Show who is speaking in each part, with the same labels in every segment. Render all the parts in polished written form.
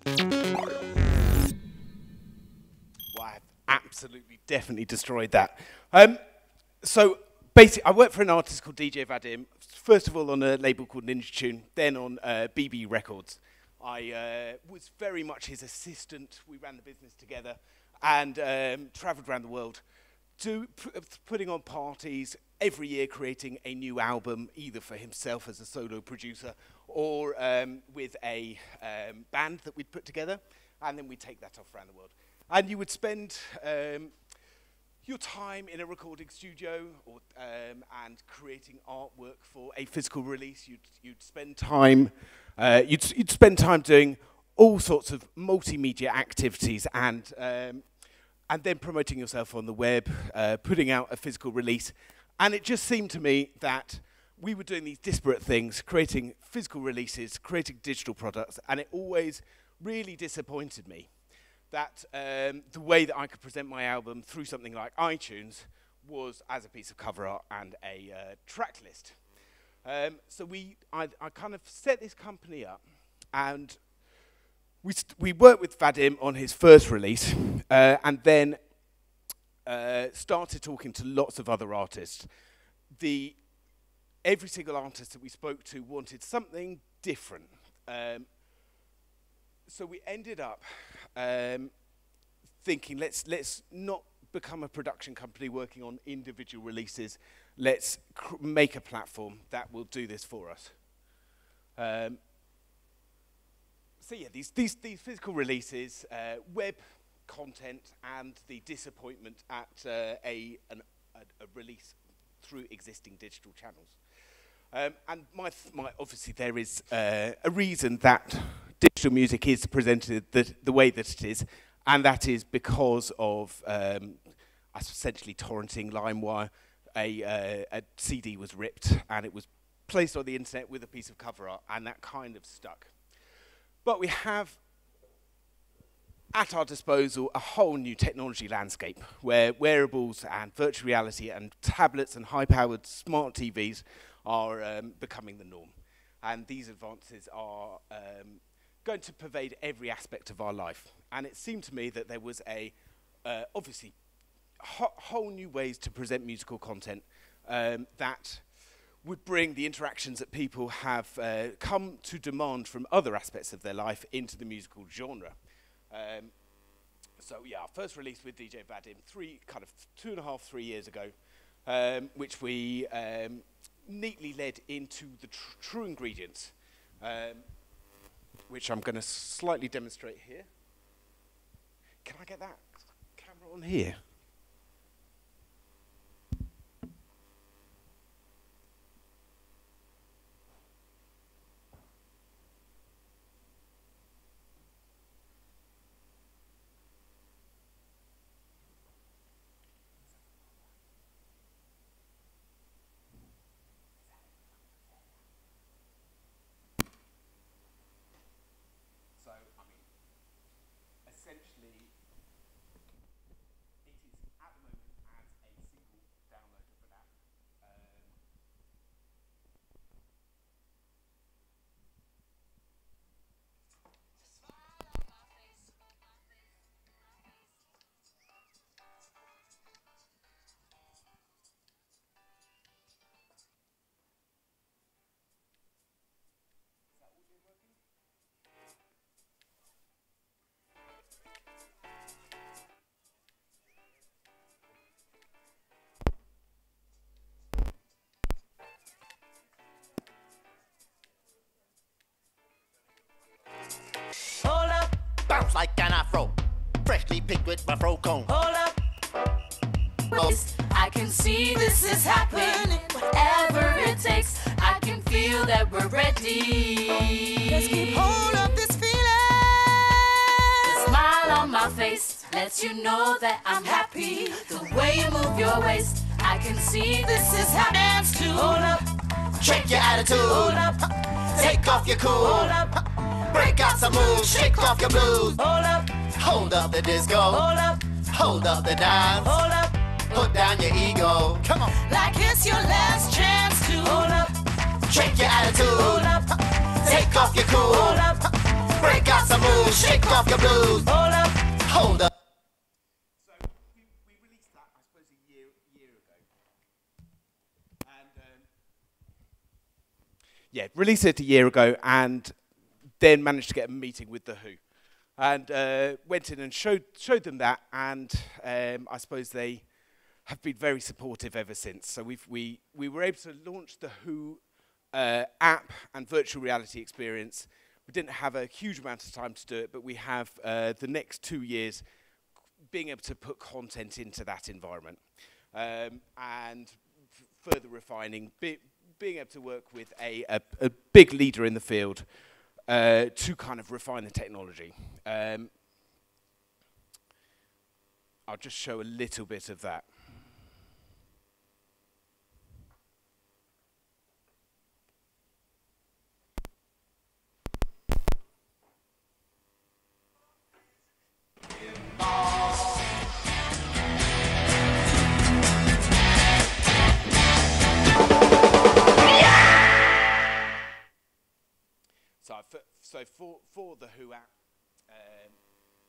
Speaker 1: Well, I absolutely, definitely destroyed that. So basically, I work for an artist called DJ Vadim. First of all, on a label called Ninja Tune, then on BB Records. I was very much his assistant. We ran the business together and travelled around the world, putting on parties every year, creating a new album, either for himself as a solo producer or with a band that we'd put together, and then we'd take that off around the world. And you would spend your time in a recording studio or, and creating artwork for a physical release. You'd spend time you'd spend time doing all sorts of multimedia activities and then promoting yourself on the web, putting out a physical release. And it just seemed to me that we were doing these disparate things, creating physical releases, creating digital products, and it always really disappointed me that the way that I could present my album through something like iTunes was as a piece of cover art and a track list. So I kind of set this company up, and we worked with Vadim on his first release, and then started talking to lots of other artists. Every single artist that we spoke to wanted something different. So we ended up thinking, let's not become a production company working on individual releases. Let's make a platform that will do this for us. So yeah, these physical releases, web content, and the disappointment at a release through existing digital channels. And obviously there is a reason that digital music is presented the way that it is, and that is because of essentially torrenting, LimeWire. A CD was ripped and it was placed on the internet with a piece of cover art, and that kind of stuck. But we have at our disposal a whole new technology landscape where wearables and virtual reality and tablets and high-powered smart TVs are becoming the norm. And these advances are going to pervade every aspect of our life. And it seemed to me that there was obviously whole new ways to present musical content that would bring the interactions that people have come to demand from other aspects of their life into the musical genre. So yeah, our first release with DJ Vadim, 2.5, 3 years ago, which we neatly led into the true ingredients, which I'm going to slightly demonstrate here. Can I get that camera on here? Essentially, it is at the moment as a single download of an app. Is that audio working?
Speaker 2: Hold up, bounce like an afro, freshly picked with my fro comb. Hold up,
Speaker 3: I can see this is happening. Whatever it takes, I can feel that we're ready.
Speaker 2: let's keep hold of this feeling.
Speaker 3: The smile on my face lets you know that I'm happy. The way you move your waist, I can see this is happening. Dance to
Speaker 2: Hold up, check your attitude.
Speaker 3: hold up,
Speaker 2: Take off your cool.
Speaker 3: hold up,
Speaker 2: Break out some moves, shake off your blues.
Speaker 3: hold up,
Speaker 2: Hold up the disco.
Speaker 3: hold up,
Speaker 2: Hold up the dance.
Speaker 3: hold up.
Speaker 2: Put down your ego. Come on.
Speaker 3: Like it's your last chance to hold up,
Speaker 2: Check your attitude.
Speaker 3: hold up,
Speaker 2: Take off your cool.
Speaker 3: hold up,
Speaker 2: break out some moves, shake off your blues. Hold up, hold up.
Speaker 1: So we released that, I suppose, a year ago. And yeah, released it a year ago, and then managed to get a meeting with the Who, and went in and showed them that, and I suppose they have been very supportive ever since. So we were able to launch the Who app and virtual reality experience. We didn't have a huge amount of time to do it, but we have the next 2 years being able to put content into that environment, and further refining, being able to work with a big leader in the field to kind of refine the technology. I'll just show a little bit of that. So for the Who app,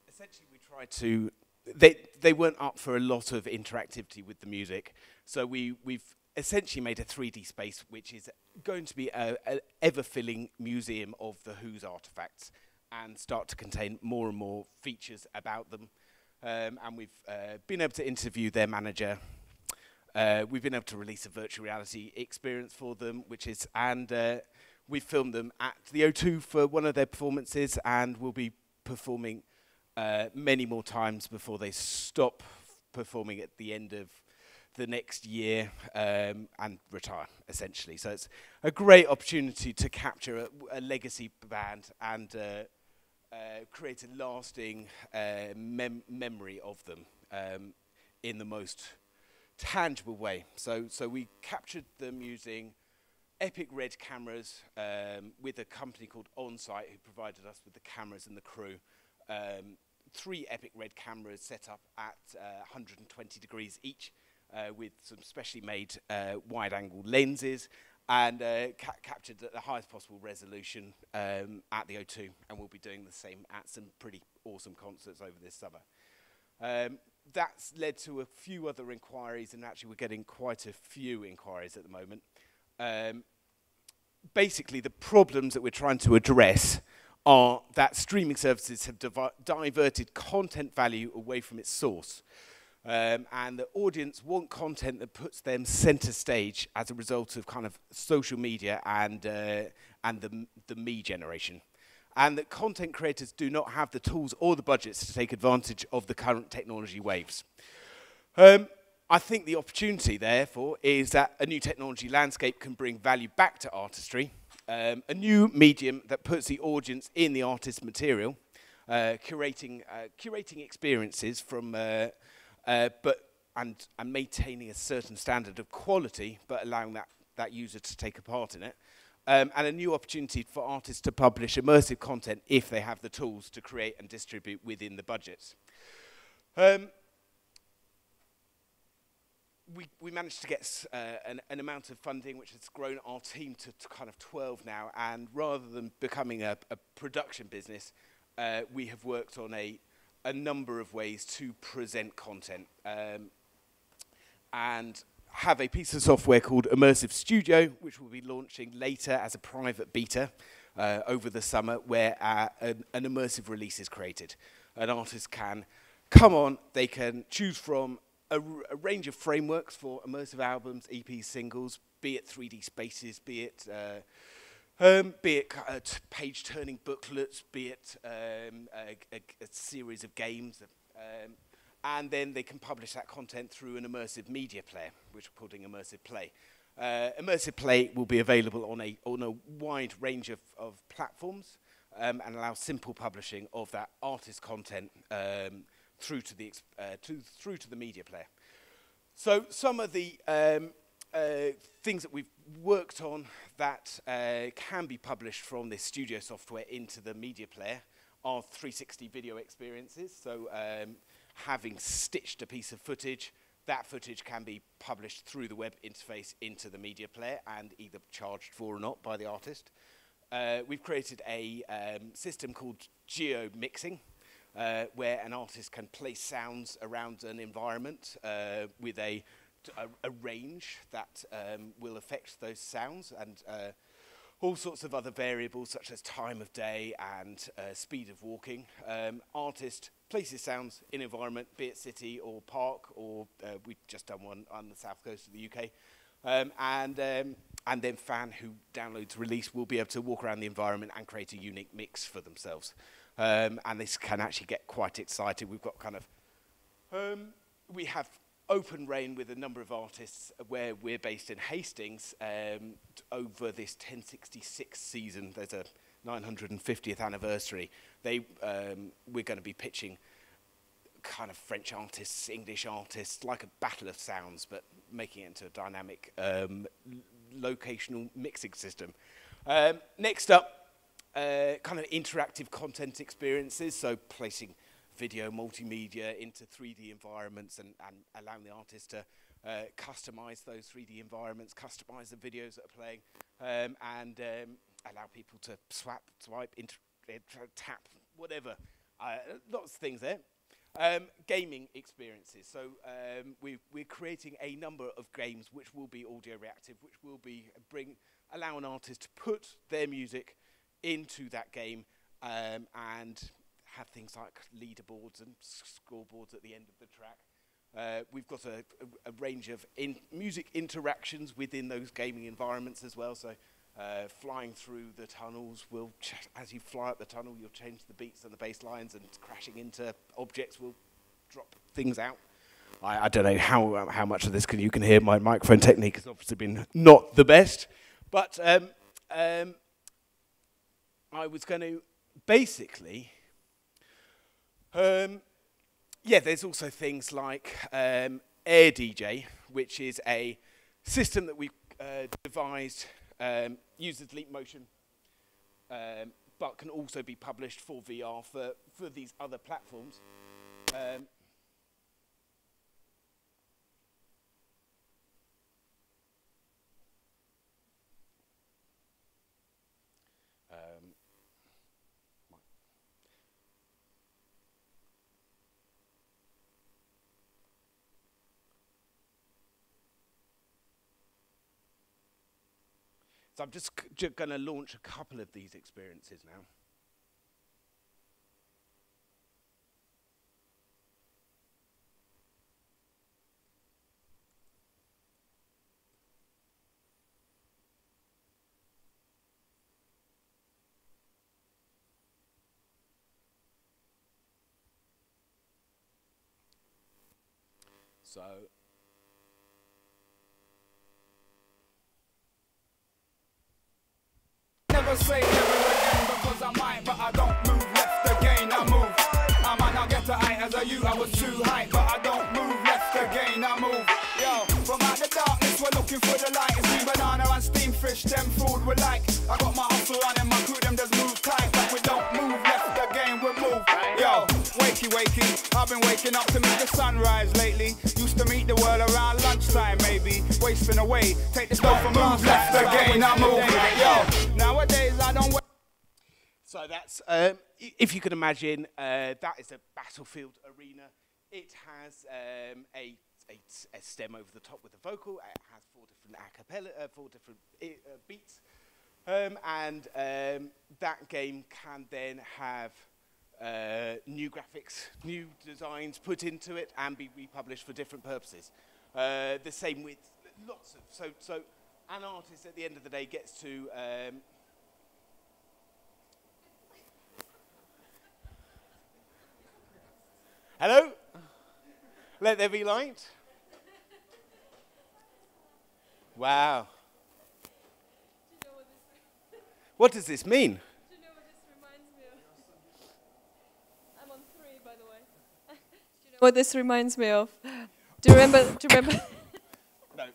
Speaker 1: essentially we tried to, they weren't up for a lot of interactivity with the music, so we've essentially made a 3D space which is going to be a ever-filling museum of the Who's artifacts and start to contain more and more features about them. And we've been able to interview their manager. We've been able to release a virtual reality experience for them, which is, and we filmed them at the O2 for one of their performances, and we'll be performing many more times before they stop performing at the end of the next year and retire, essentially. So it's a great opportunity to capture a legacy band and create a lasting memory of them in the most tangible way. So we captured them using epic red cameras with a company called Onsite, who provided us with the cameras and the crew. 3 epic red cameras set up at 120 degrees each, with some specially made wide-angle lenses, and captured at the highest possible resolution at the O2, and we'll be doing the same at some pretty awesome concerts over this summer. That's led to a few other inquiries, and actually we're getting quite a few inquiries at the moment. Basically, the problems that we're trying to address are that streaming services have diverted content value away from its source. And the audience want content that puts them center stage as a result of kind of social media and the me generation. And that content creators do not have the tools or the budgets to take advantage of the current technology waves. I think the opportunity, therefore, is that a new technology landscape can bring value back to artistry, a new medium that puts the audience in the artist's material, curating experiences from, and maintaining a certain standard of quality, but allowing that user to take a part in it. And a new opportunity for artists to publish immersive content if they have the tools to create and distribute within the budgets. We managed to get an amount of funding which has grown our team to kind of 12 now, and rather than becoming a production business, we have worked on a number of ways to present content, and have a piece of software called Immersive Studio, which we'll be launching later as a private beta over the summer, where an immersive release is created. An artist can come on, they can choose from a range of frameworks for immersive albums, EPs, singles, be it 3D spaces, be it page-turning booklets, be it a series of games, and then they can publish that content through an immersive media player, which we're calling Immersive Play. Immersive Play will be available on a wide range of platforms, and allow simple publishing of that artist content through to the media player. So some of the things that we've worked on that can be published from this studio software into the media player are 360 video experiences. So having stitched a piece of footage, that footage can be published through the web interface into the media player and either charged for or not by the artist. we've created a system called Geo Mixing, where an artist can place sounds around an environment with a range that will affect those sounds, and all sorts of other variables such as time of day and speed of walking. Artist places sounds in environment, be it city or park, or we've just done one on the south coast of the UK. And then fan who downloads release will be able to walk around the environment and create a unique mix for themselves. And this can actually get quite exciting. We've got kind of, we have open reign with a number of artists where we're based in Hastings over this 1066 season. There's a 950th anniversary. We're going to be pitching kind of French artists, English artists, like a battle of sounds, but making it into a dynamic locational mixing system. Next up, kind of interactive content experiences, so placing video multimedia into 3D environments and allowing the artist to customize those 3D environments, customize the videos that are playing, and allow people to swipe, tap, whatever. Lots of things there. Gaming experiences. So we're creating a number of games which will be audio reactive, which will be allow an artist to put their music into that game and have things like leaderboards and scoreboards at the end of the track. We've got a range of music interactions within those gaming environments as well. So flying through the tunnels, as you fly up the tunnel, you'll change the beats and the bass lines, and crashing into objects will drop things out. I don't know how much of this you can hear. My microphone technique has obviously been not the best, but I was going to basically, there's also things like Air DJ, which is a system that we've devised, uses leap motion, but can also be published for VR for these other platforms. So I'm just going to launch a couple of these experiences now. So
Speaker 4: never say never again, because I might, but I don't move left again, I move. I might not get to height as a you, I was too high, but I don't move left again, I move. Yo, from out the darkness, we're looking for the light. It's me, banana and steam fish, them food we like. I got my hustle on and my crew, them just move tight, but we don't move left again, we move. Yo, wakey, I've been waking up to meet the sunrise lately. Used to meet the world around lunchtime, maybe. Wasting away, take the stuff and move left again, I move. Yo, nowadays I don't.
Speaker 1: So that's, if you can imagine, that is a battlefield arena. It has a stem over the top with a vocal. It has 4 different a cappella, 4 different beats. And that game can then have new graphics, new designs put into it and be republished for different purposes. The same with lots of, so an artist at the end of the day gets to hello? Let there be light. Wow.
Speaker 5: Do you know what this
Speaker 1: What does this mean?
Speaker 5: Do you know what this reminds me of? I'm on 3, by the way. Do you know what this reminds me of? Do you remember?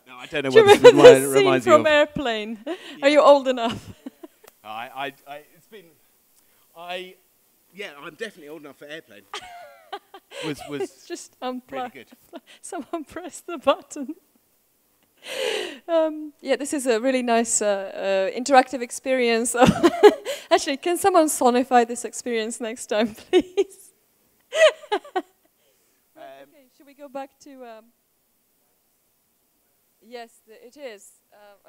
Speaker 1: No, I don't know
Speaker 5: Do you
Speaker 1: what this
Speaker 5: remember the scene
Speaker 1: reminds you
Speaker 5: from
Speaker 1: of.
Speaker 5: Airplane?
Speaker 1: Yeah.
Speaker 5: Are you old enough?
Speaker 1: It's been, yeah, I'm definitely old enough for Airplane.
Speaker 5: It's just
Speaker 1: really
Speaker 5: unplugged.
Speaker 1: good.
Speaker 5: Someone pressed the button. Yeah, this is a really nice interactive experience. Actually, can someone sonify this experience next time, please? Okay, should we go back to... Yes, it is.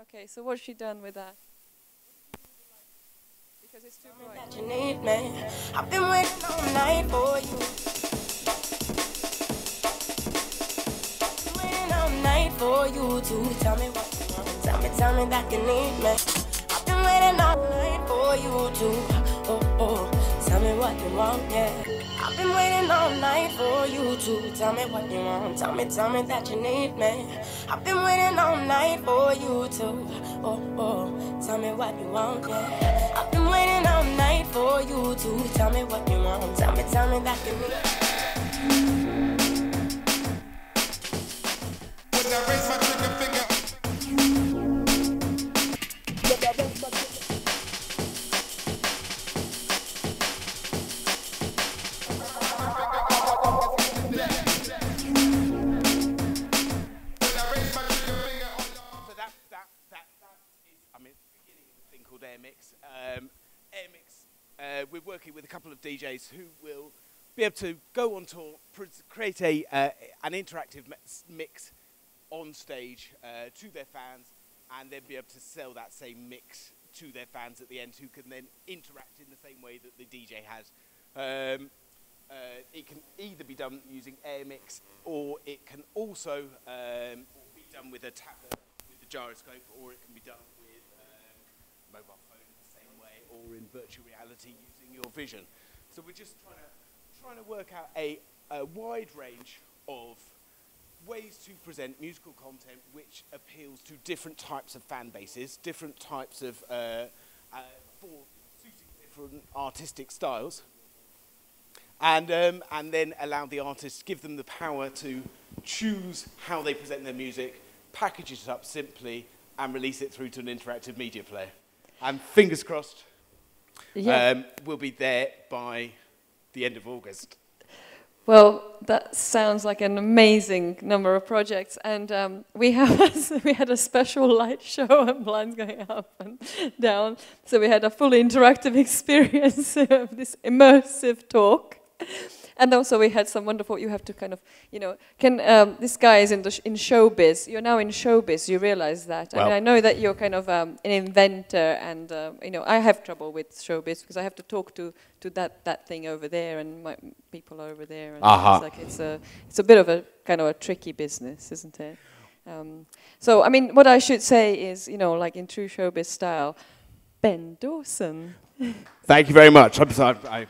Speaker 5: Okay, so what's she done with that? Because it's too bright.
Speaker 6: That you need me. I've been waiting all night for you. Waiting all night for you to tell me what you want. Tell me that you need me. I've been waiting all night for you to tell me what you want, yeah. I've been waiting all night for you to tell me what you want. Tell me that you need me. I've been waiting all night for you to tell me what you want, yeah. I've been waiting all night for you to tell me what you want. Tell me that you need me.
Speaker 4: When I raise my trigger finger.
Speaker 1: We're working with a couple of DJs who will be able to go on tour, create an interactive mix on stage to their fans, and then be able to sell that same mix to their fans at the end, who can then interact in the same way that the DJ has. It can either be done using Airmix, or it can also be done with a tablet, with the gyroscope, or it can be done with mobile phone in the same way, or in virtual reality using your vision. So we're just trying to work out a wide range of ways to present musical content which appeals to different types of fan bases, different types of for suiting different artistic styles, and then allow the artists, give them the power to choose how they present their music, package it up simply, and release it through to an interactive media player. And fingers crossed,
Speaker 5: Yeah.
Speaker 1: we'll be there by the end of August.
Speaker 5: Well, that sounds like an amazing number of projects, and we had a special light show and blinds going up and down. So we had a fully interactive experience of this immersive talk. And also we had some wonderful, you have to kind of, this guy is in showbiz. You're now in showbiz, you realize that.
Speaker 1: Well,
Speaker 5: I mean, I know that you're kind of an inventor, and, I have trouble with showbiz because I have to talk to that thing over there and my people over there. And it's a bit of a kind of a tricky business, isn't it? So, I mean, what I should say is, like in true showbiz style, Ben Dawson.
Speaker 1: Thank you very much. I'm sorry.